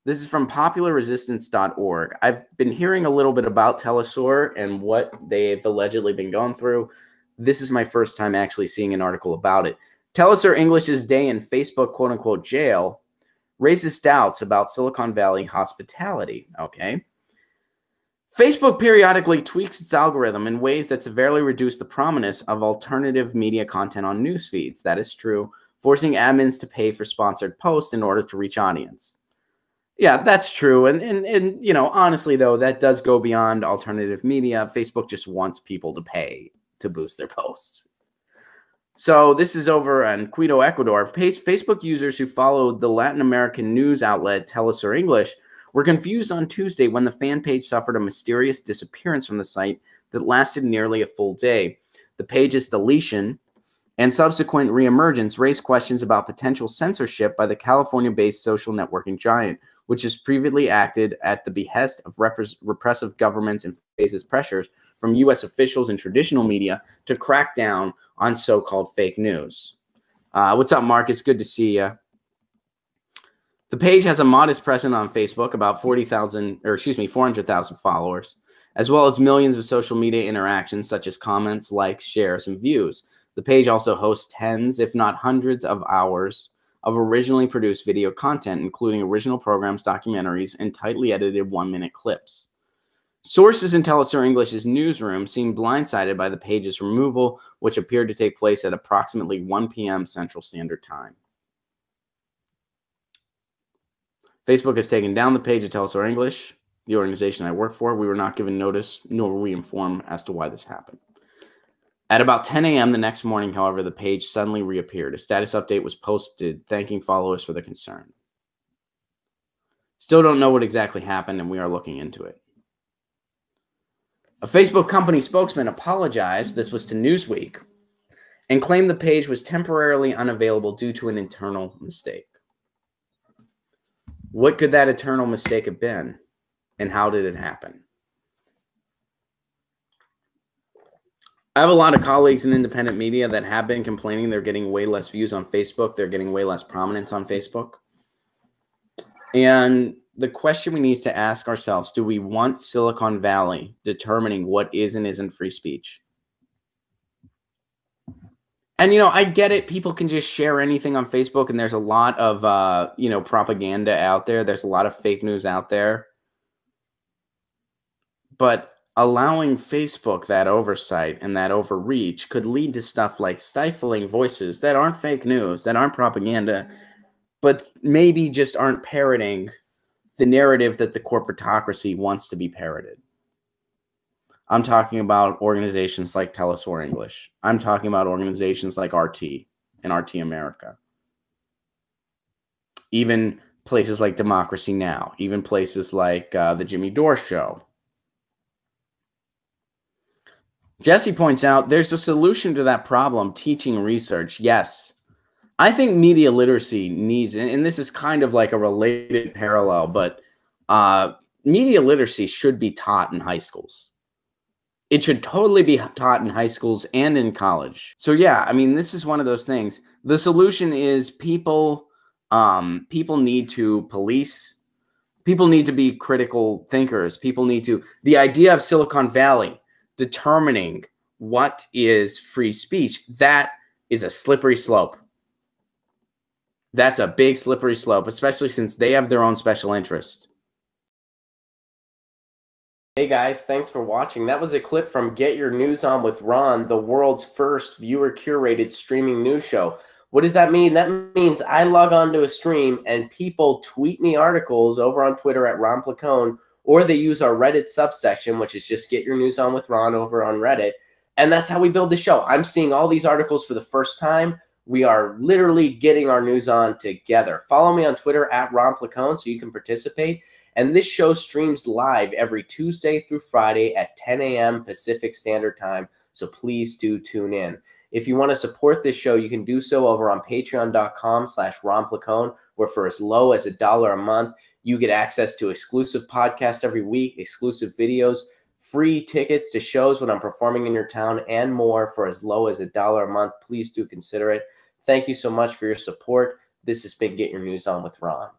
This is from popularresistance.org. I've been hearing a little bit about TeleSUR and what they've allegedly been going through. This is my first time actually seeing an article about it. TeleSUR English's day in Facebook quote-unquote jail raises doubts about Silicon Valley hospitality. Okay. Facebook periodically tweaks its algorithm in ways that severely reduce the prominence of alternative media content on news feeds. That is true, forcing admins to pay for sponsored posts in order to reach audience. Yeah, that's true. And you know, honestly, though, that does go beyond alternative media. Facebook just wants people to pay to boost their posts. So this is over in Quito, Ecuador. Facebook users who followed the Latin American news outlet TeleSUR English were confused on Tuesday when the fan page suffered a mysterious disappearance from the site that lasted nearly a full day. The page's deletion and subsequent reemergence raised questions about potential censorship by the California-based social networking giant, which has previously acted at the behest of repressive governments and faces pressures from U.S. officials and traditional media to crack down on so-called fake news. What's up, Marcus? Good to see you. The page has a modest presence on Facebook, about 400,000 followers, as well as millions of social media interactions such as comments, likes, shares, and views. The page also hosts tens, if not hundreds, of hours of originally produced video content, including original programs, documentaries, and tightly edited one-minute clips. Sources in TeleSUR English's newsroom seemed blindsided by the page's removal, which appeared to take place at approximately 1 p.m. Central Standard Time. Facebook has taken down the page of TeleSUR English, the organization I work for. We were not given notice, nor were we informed as to why this happened. At about 10 a.m. the next morning, however, the page suddenly reappeared. A status update was posted thanking followers for their concern. Still don't know what exactly happened, and we are looking into it. A Facebook company spokesman apologized, this was to Newsweek, and claimed the page was temporarily unavailable due to an internal mistake. What could that internal mistake have been, and how did it happen? I have a lot of colleagues in independent media that have been complaining they're getting way less views on Facebook. They're getting way less prominence on Facebook. And the question we need to ask ourselves, do we want Silicon Valley determining what is and isn't free speech? And, you know, I get it. People can just share anything on Facebook, and there's a lot of, you know, propaganda out there. There's a lot of fake news out there. But allowing Facebook that oversight and that overreach could lead to stuff like stifling voices that aren't fake news, that aren't propaganda, but maybe just aren't parroting the narrative that the corporatocracy wants to be parroted. I'm talking about organizations like TeleSUR English. I'm talking about organizations like RT and RT America. Even places like Democracy Now! Even places like the Jimmy Dore Show. Jesse points out there's a solution to that problem, teaching research. Yes. I think media literacy needs, and this is kind of like a related parallel, but media literacy should be taught in high schools. It should totally be taught in high schools and in college. So yeah, I mean, this is one of those things. The solution is people need to police. People need to be critical thinkers. People need to, the idea of Silicon Valley determining what is free speech, that is a slippery slope. That's a big slippery slope, especially since they have their own special interest. Hey guys, thanks for watching. That was a clip from Get Your News On with Ron, the world's first viewer-curated streaming news show. What does that mean? That means I log on to a stream and people tweet me articles over on Twitter at Ron Placone, or they use our Reddit subsection, which is just Get Your News On with Ron over on Reddit. And that's how we build the show. I'm seeing all these articles for the first time. We are literally getting our news on together. Follow me on Twitter at Ron Placone so you can participate. And this show streams live every Tuesday through Friday at 10 a.m. Pacific Standard Time. So please do tune in. If you want to support this show, you can do so over on patreon.com/Ron Placone, where for as low as $1 a month, you get access to exclusive podcasts every week, exclusive videos, free tickets to shows when I'm performing in your town, and more for as low as $1 a month. Please do consider it. Thank you so much for your support. This has been Get Your News On with Ron.